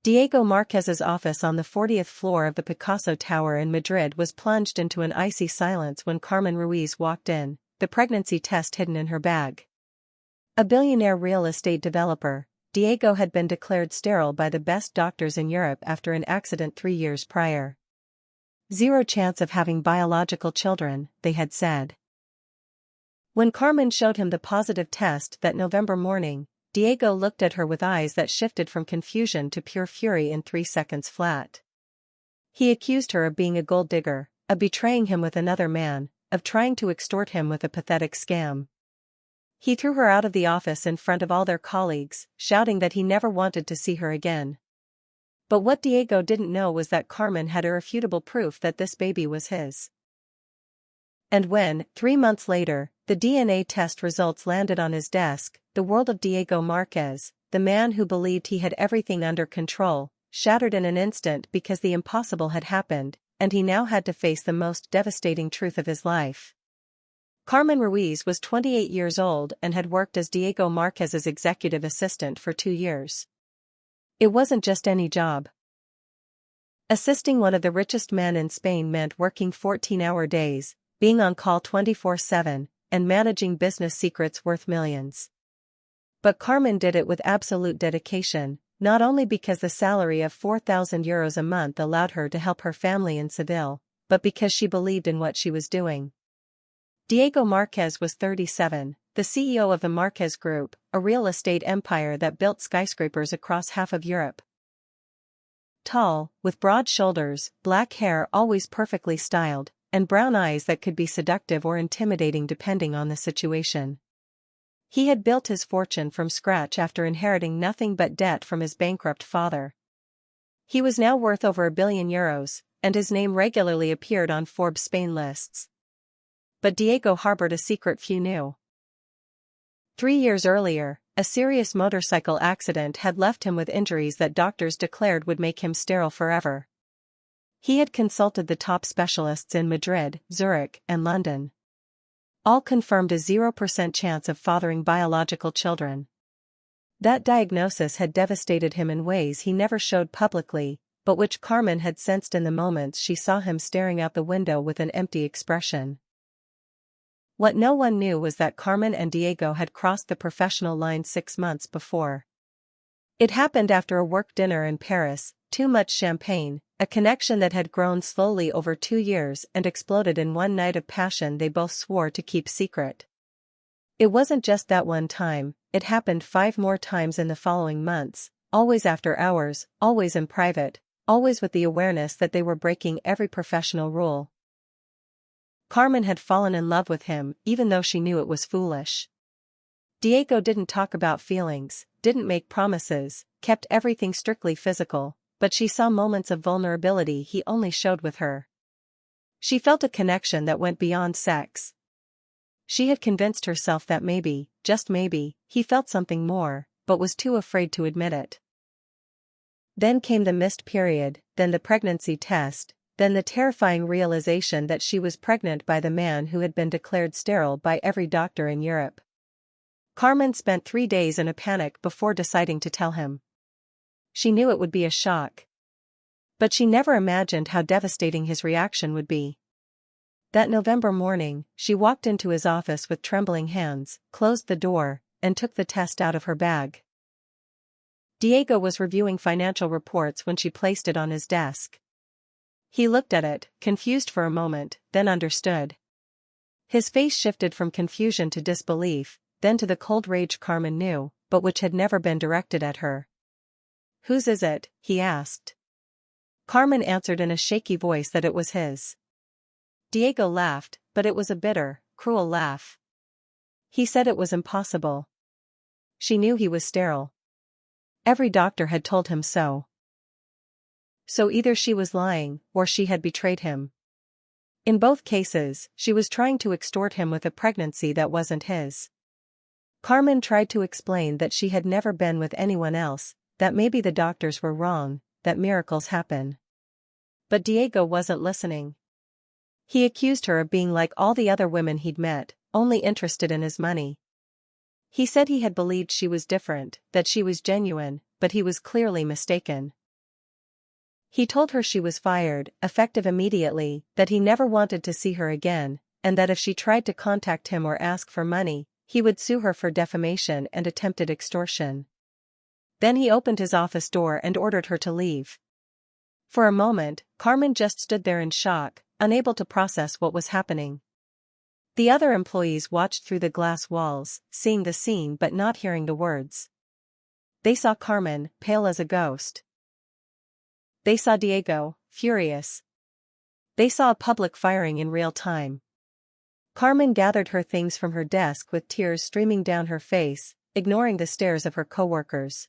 Diego Marquez's office on the 40th floor of the Picasso Tower in Madrid was plunged into an icy silence when Carmen Ruiz walked in, the pregnancy test hidden in her bag. A billionaire real estate developer, Diego had been declared sterile by the best doctors in Europe after an accident 3 years prior. Zero chance of having biological children, they had said. When Carmen showed him the positive test that November morning, Diego looked at her with eyes that shifted from confusion to pure fury in 3 seconds flat. He accused her of being a gold digger, of betraying him with another man, of trying to extort him with a pathetic scam. He threw her out of the office in front of all their colleagues, shouting that he never wanted to see her again. But what Diego didn't know was that Carmen had irrefutable proof that this baby was his. And when, 3 months later, the DNA test results landed on his desk, the world of Diego Marquez, the man who believed he had everything under control, shattered in an instant because the impossible had happened, and he now had to face the most devastating truth of his life. Carmen Ruiz was 28 years old and had worked as Diego Marquez's executive assistant for 2 years. It wasn't just any job. Assisting one of the richest men in Spain meant working 14-hour days, being on call 24/7, and managing business secrets worth millions. But Carmen did it with absolute dedication, not only because the salary of €4,000 a month allowed her to help her family in Seville, but because she believed in what she was doing. Diego Marquez was 37, the CEO of the Marquez Group, a real estate empire that built skyscrapers across half of Europe. Tall, with broad shoulders, black hair always perfectly styled, and brown eyes that could be seductive or intimidating depending on the situation. He had built his fortune from scratch after inheriting nothing but debt from his bankrupt father. He was now worth over €1 billion, and his name regularly appeared on Forbes Spain lists. But Diego harbored a secret few knew. 3 years earlier, a serious motorcycle accident had left him with injuries that doctors declared would make him sterile forever. He had consulted the top specialists in Madrid, Zurich, and London. All confirmed a 0% chance of fathering biological children. That diagnosis had devastated him in ways he never showed publicly, but which Carmen had sensed in the moments she saw him staring out the window with an empty expression. What no one knew was that Carmen and Diego had crossed the professional line 6 months before. It happened after a work dinner in Paris, too much champagne, a connection that had grown slowly over 2 years and exploded in one night of passion they both swore to keep secret. It wasn't just that one time, it happened 5 more times in the following months, always after hours, always in private, always with the awareness that they were breaking every professional rule. Carmen had fallen in love with him even though she knew it was foolish. Diego didn't talk about feelings, didn't make promises, kept everything strictly physical, but she saw moments of vulnerability he only showed with her. She felt a connection that went beyond sex. She had convinced herself that maybe, just maybe, he felt something more, but was too afraid to admit it. Then came the missed period, then the pregnancy test, then the terrifying realization that she was pregnant by the man who had been declared sterile by every doctor in Europe. Carmen spent 3 days in a panic before deciding to tell him. She knew it would be a shock. But she never imagined how devastating his reaction would be. That November morning, she walked into his office with trembling hands, closed the door, and took the test out of her bag. Diego was reviewing financial reports when she placed it on his desk. He looked at it, confused for a moment, then understood. His face shifted from confusion to disbelief, then to the cold rage Carmen knew, but which had never been directed at her. "Whose is it?" he asked. Carmen answered in a shaky voice that it was his. Diego laughed, but it was a bitter, cruel laugh. He said it was impossible. She knew he was sterile. Every doctor had told him so. So either she was lying, or she had betrayed him. In both cases, she was trying to extort him with a pregnancy that wasn't his. Carmen tried to explain that she had never been with anyone else, that maybe the doctors were wrong, that miracles happen. But Diego wasn't listening. He accused her of being like all the other women he'd met, only interested in his money. He said he had believed she was different, that she was genuine, but he was clearly mistaken. He told her she was fired, effective immediately, that he never wanted to see her again, and that if she tried to contact him or ask for money, he would sue her for defamation and attempted extortion. Then he opened his office door and ordered her to leave. For a moment, Carmen just stood there in shock, unable to process what was happening. The other employees watched through the glass walls, seeing the scene but not hearing the words. They saw Carmen, pale as a ghost. They saw Diego, furious. They saw a public firing in real time. Carmen gathered her things from her desk with tears streaming down her face, ignoring the stares of her coworkers.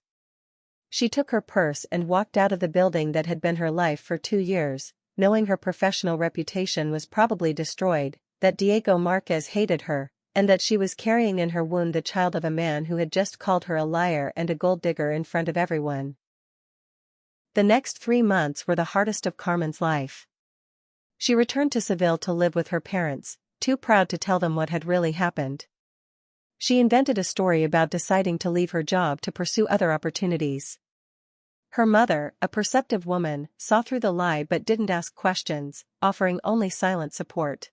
She took her purse and walked out of the building that had been her life for 2 years, knowing her professional reputation was probably destroyed, that Diego Marquez hated her, and that she was carrying in her wound the child of a man who had just called her a liar and a gold digger in front of everyone. The next 3 months were the hardest of Carmen's life. She returned to Seville to live with her parents, too proud to tell them what had really happened. She invented a story about deciding to leave her job to pursue other opportunities. Her mother, a perceptive woman, saw through the lie but didn't ask questions, offering only silent support.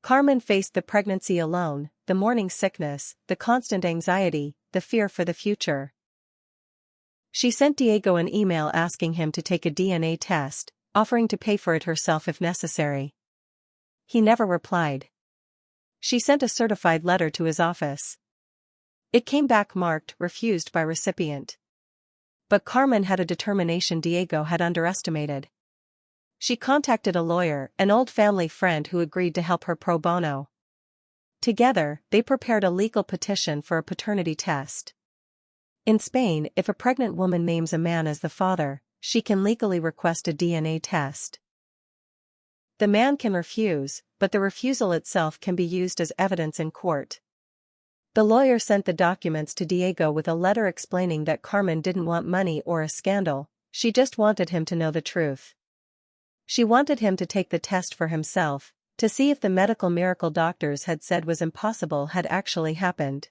Carmen faced the pregnancy alone, the morning sickness, the constant anxiety, the fear for the future. She sent Diego an email asking him to take a DNA test, offering to pay for it herself if necessary. He never replied. She sent a certified letter to his office. It came back marked "refused by recipient." But Carmen had a determination Diego had underestimated. She contacted a lawyer, an old family friend who agreed to help her pro bono. Together, they prepared a legal petition for a paternity test. In Spain, if a pregnant woman names a man as the father, she can legally request a DNA test. The man can refuse, but the refusal itself can be used as evidence in court. The lawyer sent the documents to Diego with a letter explaining that Carmen didn't want money or a scandal, she just wanted him to know the truth. She wanted him to take the test for himself, to see if the medical miracle doctors had said was impossible had actually happened.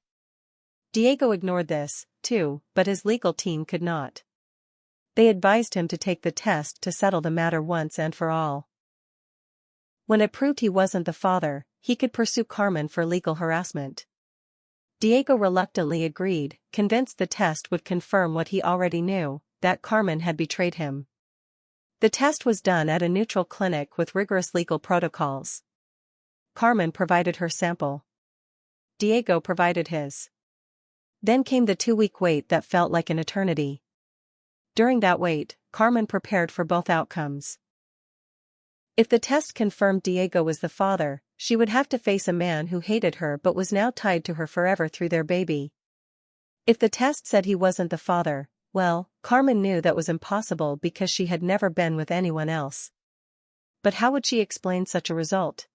Diego ignored this, too, but his legal team could not. They advised him to take the test to settle the matter once and for all. When it proved he wasn't the father, he could pursue Carmen for legal harassment. Diego reluctantly agreed, convinced the test would confirm what he already knew, that Carmen had betrayed him. The test was done at a neutral clinic with rigorous legal protocols. Carmen provided her sample. Diego provided his. Then came the 2-week wait that felt like an eternity. During that wait, Carmen prepared for both outcomes. If the test confirmed Diego was the father, she would have to face a man who hated her but was now tied to her forever through their baby. If the test said he wasn't the father, well, Carmen knew that was impossible because she had never been with anyone else. But how would she explain such a result?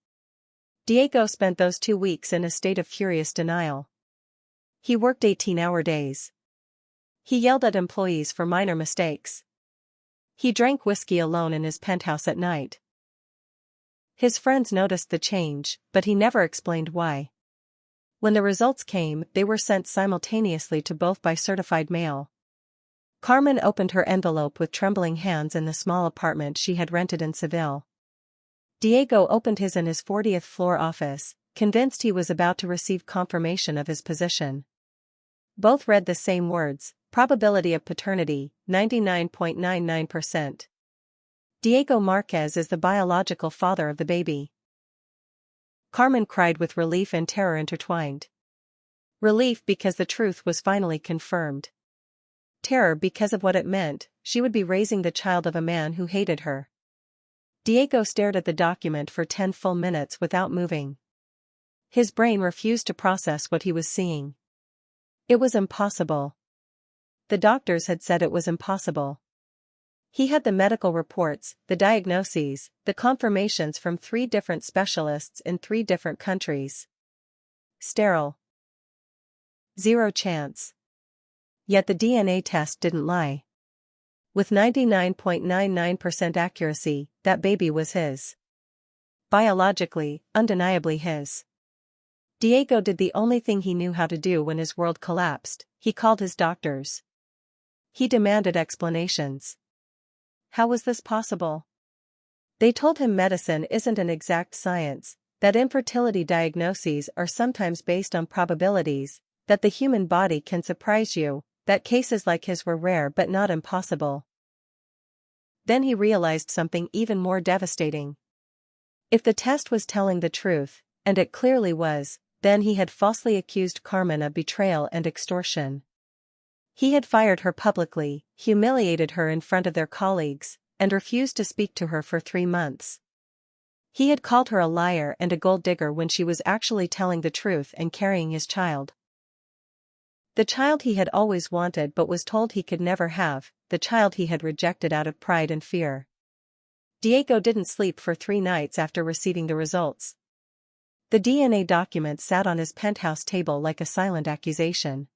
Diego spent those 2 weeks in a state of furious denial. He worked 18-hour days. He yelled at employees for minor mistakes. He drank whiskey alone in his penthouse at night. His friends noticed the change, but he never explained why. When the results came, they were sent simultaneously to both by certified mail. Carmen opened her envelope with trembling hands in the small apartment she had rented in Seville. Diego opened his in his 40th floor office, convinced he was about to receive confirmation of his position. Both read the same words: probability of paternity, 99.99%. Diego Marquez is the biological father of the baby. Carmen cried with relief and terror intertwined. Relief because the truth was finally confirmed. Terror because of what it meant, she would be raising the child of a man who hated her. Diego stared at the document for 10 full minutes without moving. His brain refused to process what he was seeing. It was impossible. The doctors had said it was impossible. He had the medical reports, the diagnoses, the confirmations from 3 different specialists in 3 different countries. Sterile. 0 chance. Yet the DNA test didn't lie. With 99.99% accuracy, that baby was his. Biologically, undeniably his. Diego did the only thing he knew how to do when his world collapsed: he called his doctors. He demanded explanations. How was this possible? They told him medicine isn't an exact science, that infertility diagnoses are sometimes based on probabilities, that the human body can surprise you, that cases like his were rare but not impossible. Then he realized something even more devastating. If the test was telling the truth, and it clearly was, then he had falsely accused Carmen of betrayal and extortion. He had fired her publicly, humiliated her in front of their colleagues, and refused to speak to her for 3 months. He had called her a liar and a gold digger when she was actually telling the truth and carrying his child. The child he had always wanted but was told he could never have, the child he had rejected out of pride and fear. Diego didn't sleep for 3 nights after receiving the results. The DNA document sat on his penthouse table like a silent accusation.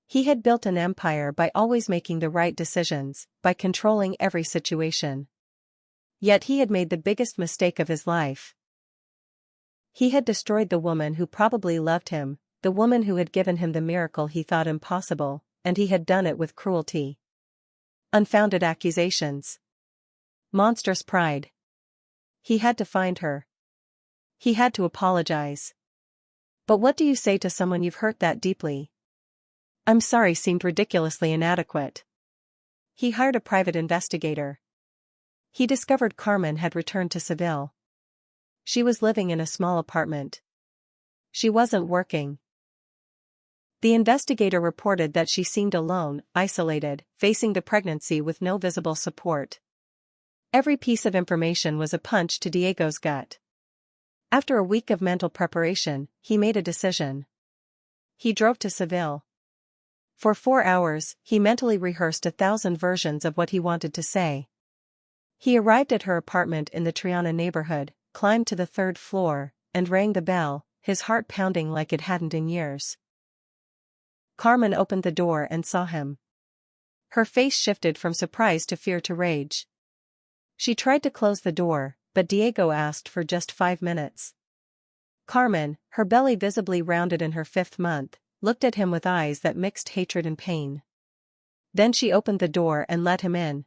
He had built an empire by always making the right decisions, by controlling every situation. Yet he had made the biggest mistake of his life. He had destroyed the woman who probably loved him, the woman who had given him the miracle he thought impossible, and he had done it with cruelty. Unfounded accusations. Monstrous pride. He had to find her. He had to apologize. But what do you say to someone you've hurt that deeply? "I'm sorry" seemed ridiculously inadequate. He hired a private investigator. He discovered Carmen had returned to Seville. She was living in a small apartment. She wasn't working. The investigator reported that she seemed alone, isolated, facing the pregnancy with no visible support. Every piece of information was a punch to Diego's gut. After a week of mental preparation, he made a decision. He drove to Seville. For 4 hours, he mentally rehearsed 1,000 versions of what he wanted to say. He arrived at her apartment in the Triana neighborhood, climbed to the 3rd floor, and rang the bell, his heart pounding like it hadn't in years. Carmen opened the door and saw him. Her face shifted from surprise to fear to rage. She tried to close the door, but Diego asked for just 5 minutes. Carmen, her belly visibly rounded in her 5th month, looked at him with eyes that mixed hatred and pain. Then she opened the door and let him in.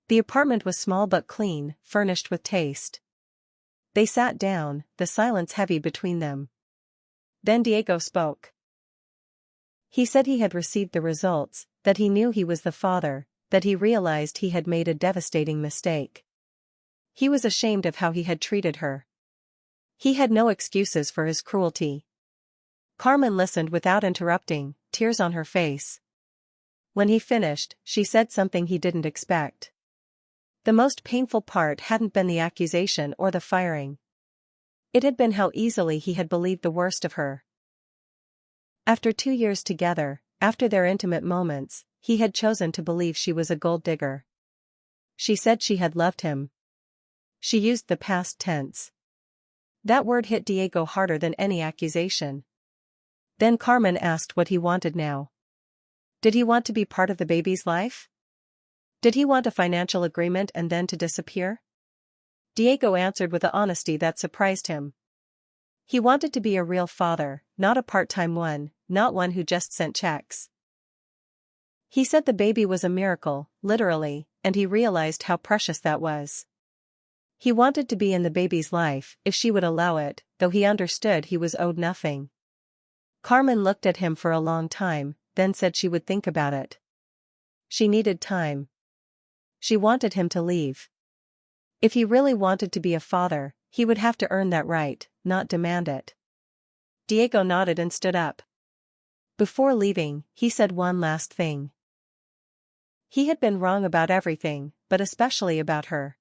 The apartment was small but clean, furnished with taste. They sat down, the silence heavy between them. Then Diego spoke. He said he had received the results, that he knew he was the father, that he realized he had made a devastating mistake. He was ashamed of how he had treated her. He had no excuses for his cruelty. Carmen listened without interrupting, tears on her face. When he finished, she said something he didn't expect. The most painful part hadn't been the accusation or the firing. It had been how easily he had believed the worst of her. After 2 years together, after their intimate moments, he had chosen to believe she was a gold digger. She said she had loved him. She used the past tense. That word hit Diego harder than any accusation. Then Carmen asked what he wanted now. Did he want to be part of the baby's life? Did he want a financial agreement and then to disappear? Diego answered with an honesty that surprised him. He wanted to be a real father, not a part-time one, not one who just sent checks. He said the baby was a miracle, literally, and he realized how precious that was. He wanted to be in the baby's life, if she would allow it, though he understood he was owed nothing. Carmen looked at him for a long time, then said she would think about it. She needed time. She wanted him to leave. If he really wanted to be a father, he would have to earn that right, not demand it. Diego nodded and stood up. Before leaving, he said one last thing. He had been wrong about everything, but especially about her.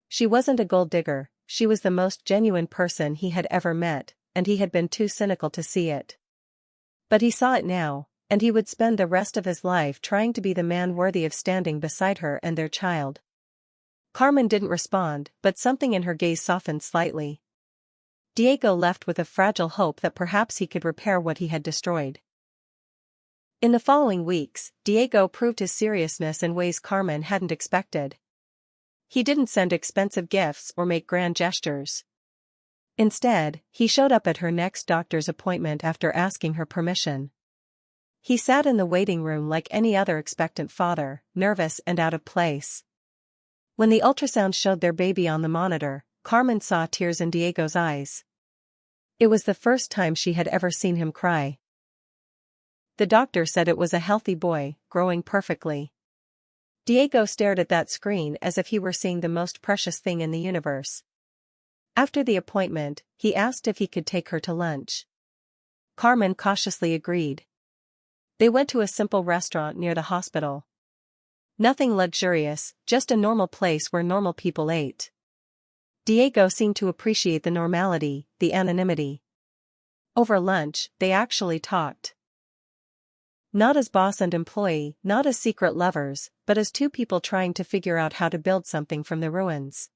She wasn't a gold digger, she was the most genuine person he had ever met, and he had been too cynical to see it. But he saw it now, and he would spend the rest of his life trying to be the man worthy of standing beside her and their child. Carmen didn't respond, but something in her gaze softened slightly. Diego left with a fragile hope that perhaps he could repair what he had destroyed. In the following weeks, Diego proved his seriousness in ways Carmen hadn't expected. He didn't send expensive gifts or make grand gestures. Instead, he showed up at her next doctor's appointment after asking her permission. He sat in the waiting room like any other expectant father, nervous and out of place. When the ultrasound showed their baby on the monitor, Carmen saw tears in Diego's eyes. It was the first time she had ever seen him cry. The doctor said it was a healthy boy, growing perfectly. Diego stared at that screen as if he were seeing the most precious thing in the universe. After the appointment, he asked if he could take her to lunch. Carmen cautiously agreed. They went to a simple restaurant near the hospital. Nothing luxurious, just a normal place where normal people ate. Diego seemed to appreciate the normality, the anonymity. Over lunch, they actually talked. Not as boss and employee, not as secret lovers, but as two people trying to figure out how to build something from the ruins.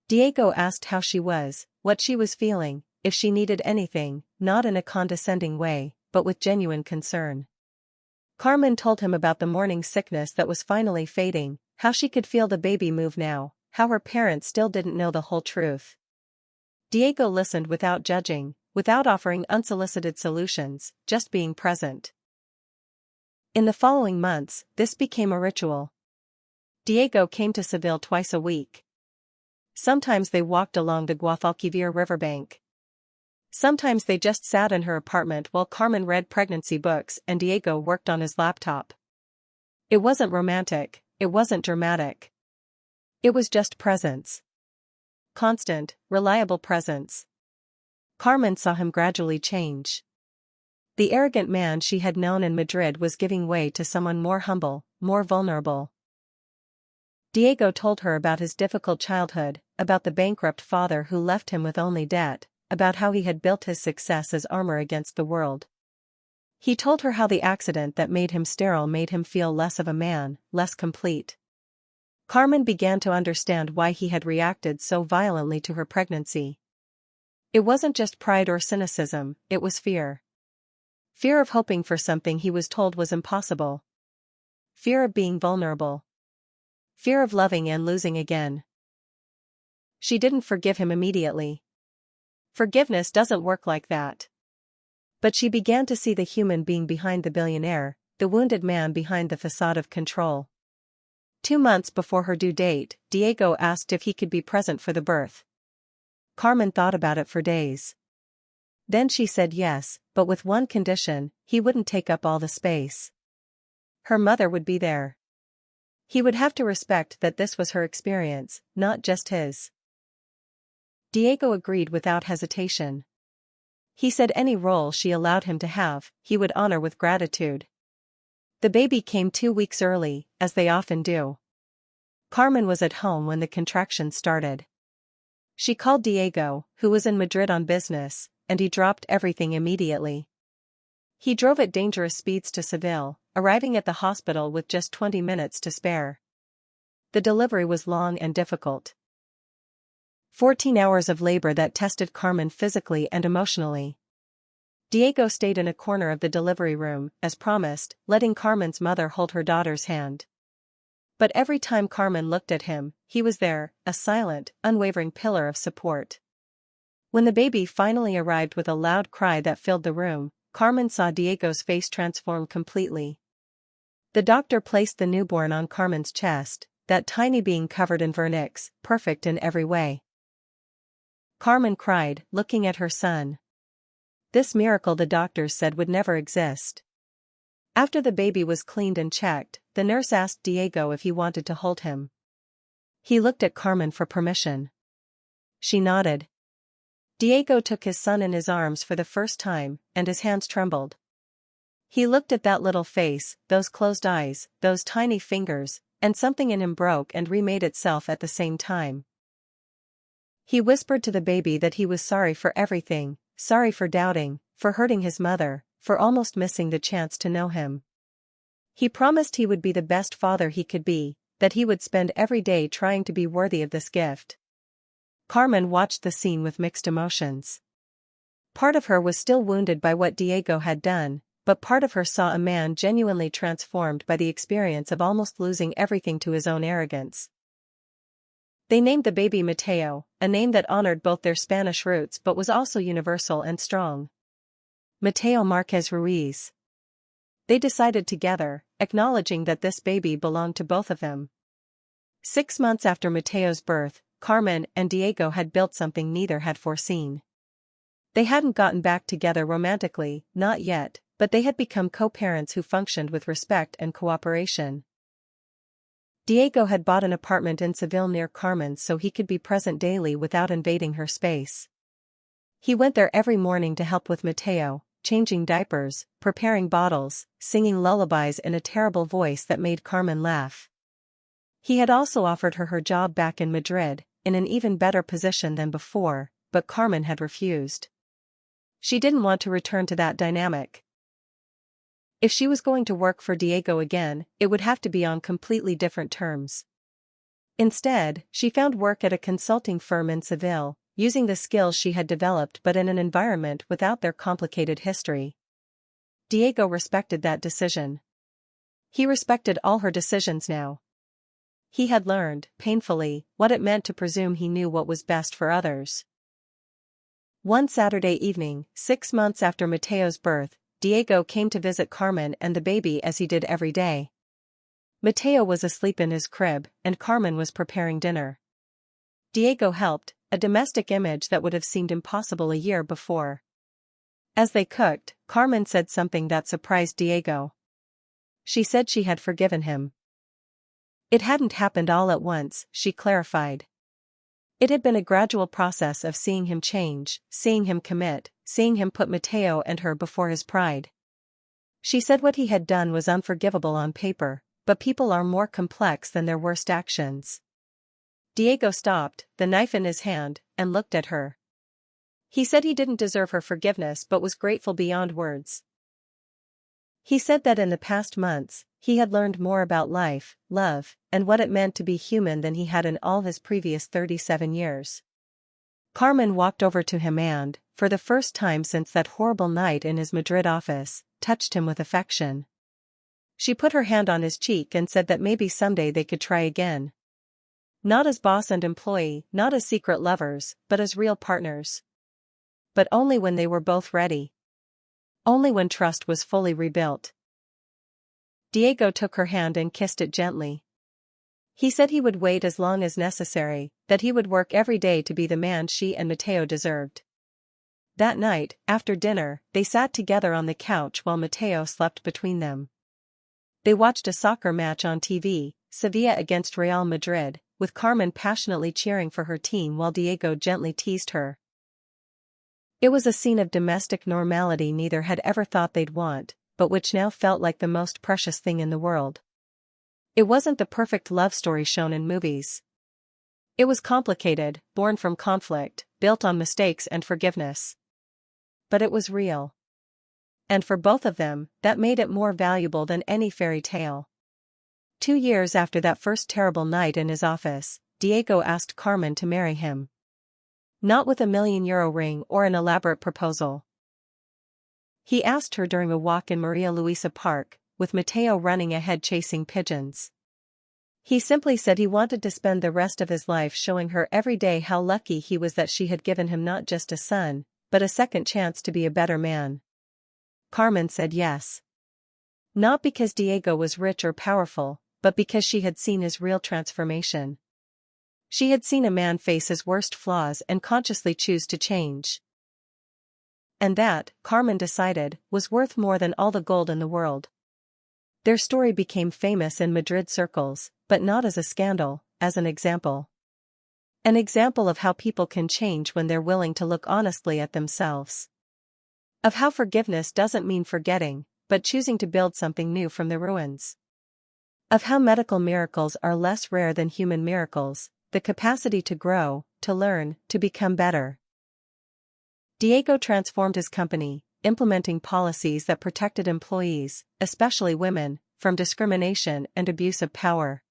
Diego asked how she was, what she was feeling, if she needed anything, not in a condescending way, but with genuine concern. Carmen told him about the morning sickness that was finally fading, how she could feel the baby move now, how her parents still didn't know the whole truth. Diego listened without judging, without offering unsolicited solutions, just being present. In the following months, this became a ritual. Diego came to Seville twice a week. Sometimes they walked along the Guadalquivir riverbank. Sometimes they just sat in her apartment while Carmen read pregnancy books and Diego worked on his laptop. It wasn't romantic, it wasn't dramatic. It was just presence. Constant, reliable presence. Carmen saw him gradually change. The arrogant man she had known in Madrid was giving way to someone more humble, more vulnerable. Diego told her about his difficult childhood, about the bankrupt father who left him with only debt, about how he had built his success as armor against the world. He told her how the accident that made him sterile made him feel less of a man, less complete. Carmen began to understand why he had reacted so violently to her pregnancy. It wasn't just pride or cynicism, it was fear. Fear of hoping for something he was told was impossible. Fear of being vulnerable. Fear of loving and losing again. She didn't forgive him immediately. Forgiveness doesn't work like that. But she began to see the human being behind the billionaire, the wounded man behind the facade of control. 2 months before her due date, Diego asked if he could be present for the birth. Carmen thought about it for days. Then she said yes, but with one condition: he wouldn't take up all the space. Her mother would be there. He would have to respect that this was her experience, not just his. Diego agreed without hesitation. He said any role she allowed him to have, he would honor with gratitude. The baby came 2 weeks early, as they often do. Carmen was at home when the contractions started. She called Diego, who was in Madrid on business, and he dropped everything immediately. He drove at dangerous speeds to Seville, arriving at the hospital with just 20 minutes to spare. The delivery was long and difficult. 14 hours of labor that tested Carmen physically and emotionally. Diego stayed in a corner of the delivery room, as promised, letting Carmen's mother hold her daughter's hand. But every time Carmen looked at him, he was there, a silent, unwavering pillar of support. When the baby finally arrived with a loud cry that filled the room, Carmen saw Diego's face transform completely. The doctor placed the newborn on Carmen's chest, that tiny being covered in vernix, perfect in every way. Carmen cried, looking at her son. This miracle the doctors said would never exist. After the baby was cleaned and checked, the nurse asked Diego if he wanted to hold him. He looked at Carmen for permission. She nodded. Diego took his son in his arms for the first time, and his hands trembled. He looked at that little face, those closed eyes, those tiny fingers, and something in him broke and remade itself at the same time. He whispered to the baby that he was sorry for everything, sorry for doubting, for hurting his mother, for almost missing the chance to know him. He promised he would be the best father he could be, that he would spend every day trying to be worthy of this gift. Carmen watched the scene with mixed emotions. Part of her was still wounded by what Diego had done, but part of her saw a man genuinely transformed by the experience of almost losing everything to his own arrogance. They named the baby Mateo, a name that honored both their Spanish roots but was also universal and strong. Mateo Marquez Ruiz. They decided together, acknowledging that this baby belonged to both of them. 6 months after Mateo's birth, Carmen and Diego had built something neither had foreseen. They hadn't gotten back together romantically, not yet, but they had become co-parents who functioned with respect and cooperation. Diego had bought an apartment in Seville near Carmen's so he could be present daily without invading her space. He went there every morning to help with Mateo, changing diapers, preparing bottles, singing lullabies in a terrible voice that made Carmen laugh. He had also offered her job back in Madrid, in an even better position than before, but Carmen had refused. She didn't want to return to that dynamic. If she was going to work for Diego again, it would have to be on completely different terms. Instead, she found work at a consulting firm in Seville, using the skills she had developed but in an environment without their complicated history. Diego respected that decision. He respected all her decisions now. He had learned, painfully, what it meant to presume he knew what was best for others. One Saturday evening, 6 months after Mateo's birth, Diego came to visit Carmen and the baby as he did every day. Mateo was asleep in his crib, and Carmen was preparing dinner. Diego helped, a domestic image that would have seemed impossible a year before. As they cooked, Carmen said something that surprised Diego. She said she had forgiven him. It hadn't happened all at once, she clarified. It had been a gradual process of seeing him change, seeing him commit, seeing him put Mateo and her before his pride. She said what he had done was unforgivable on paper, but people are more complex than their worst actions. Diego stopped, the knife in his hand, and looked at her. He said he didn't deserve her forgiveness but was grateful beyond words. He said that in the past months, he had learned more about life, love, and what it meant to be human than he had in all his previous 37 years. Carmen walked over to him and, for the first time since that horrible night in his Madrid office, touched him with affection. She put her hand on his cheek and said that maybe someday they could try again. Not as boss and employee, not as secret lovers, but as real partners. But only when they were both ready. Only when trust was fully rebuilt. Diego took her hand and kissed it gently. He said he would wait as long as necessary, that he would work every day to be the man she and Mateo deserved. That night, after dinner, they sat together on the couch while Mateo slept between them. They watched a soccer match on TV, Sevilla against Real Madrid, with Carmen passionately cheering for her team while Diego gently teased her. It was a scene of domestic normality neither had ever thought they'd want, but which now felt like the most precious thing in the world. It wasn't the perfect love story shown in movies. It was complicated, born from conflict, built on mistakes and forgiveness. But it was real. And for both of them, that made it more valuable than any fairy tale. 2 years after that first terrible night in his office, Diego asked Carmen to marry him. Not with a €1 million ring or an elaborate proposal. He asked her during a walk in Maria Luisa Park, with Mateo running ahead chasing pigeons. He simply said he wanted to spend the rest of his life showing her every day how lucky he was that she had given him not just a son, but a second chance to be a better man. Carmen said yes. Not because Diego was rich or powerful, but because she had seen his real transformation. She had seen a man face his worst flaws and consciously choose to change. And that, Carmen decided, was worth more than all the gold in the world. Their story became famous in Madrid circles, but not as a scandal, as an example. An example of how people can change when they're willing to look honestly at themselves. Of how forgiveness doesn't mean forgetting, but choosing to build something new from the ruins. Of how medical miracles are less rare than human miracles, the capacity to grow, to learn, to become better. Diego transformed his company, implementing policies that protected employees, especially women, from discrimination and abuse of power.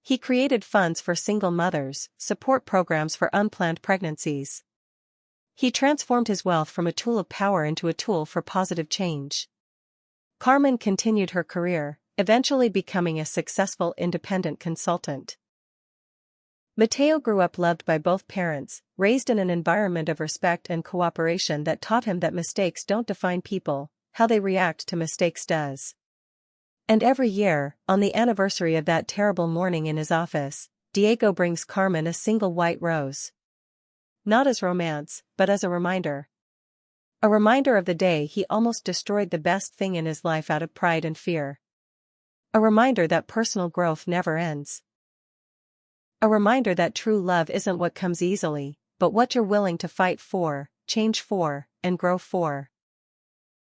He created funds for single mothers, support programs for unplanned pregnancies. He transformed his wealth from a tool of power into a tool for positive change. Carmen continued her career, eventually becoming a successful independent consultant. Mateo grew up loved by both parents, raised in an environment of respect and cooperation that taught him that mistakes don't define people, how they react to mistakes does. And every year, on the anniversary of that terrible morning in his office, Diego brings Carmen a single white rose. Not as romance, but as a reminder. A reminder of the day he almost destroyed the best thing in his life out of pride and fear. A reminder that personal growth never ends. A reminder that true love isn't what comes easily, but what you're willing to fight for, change for, and grow for.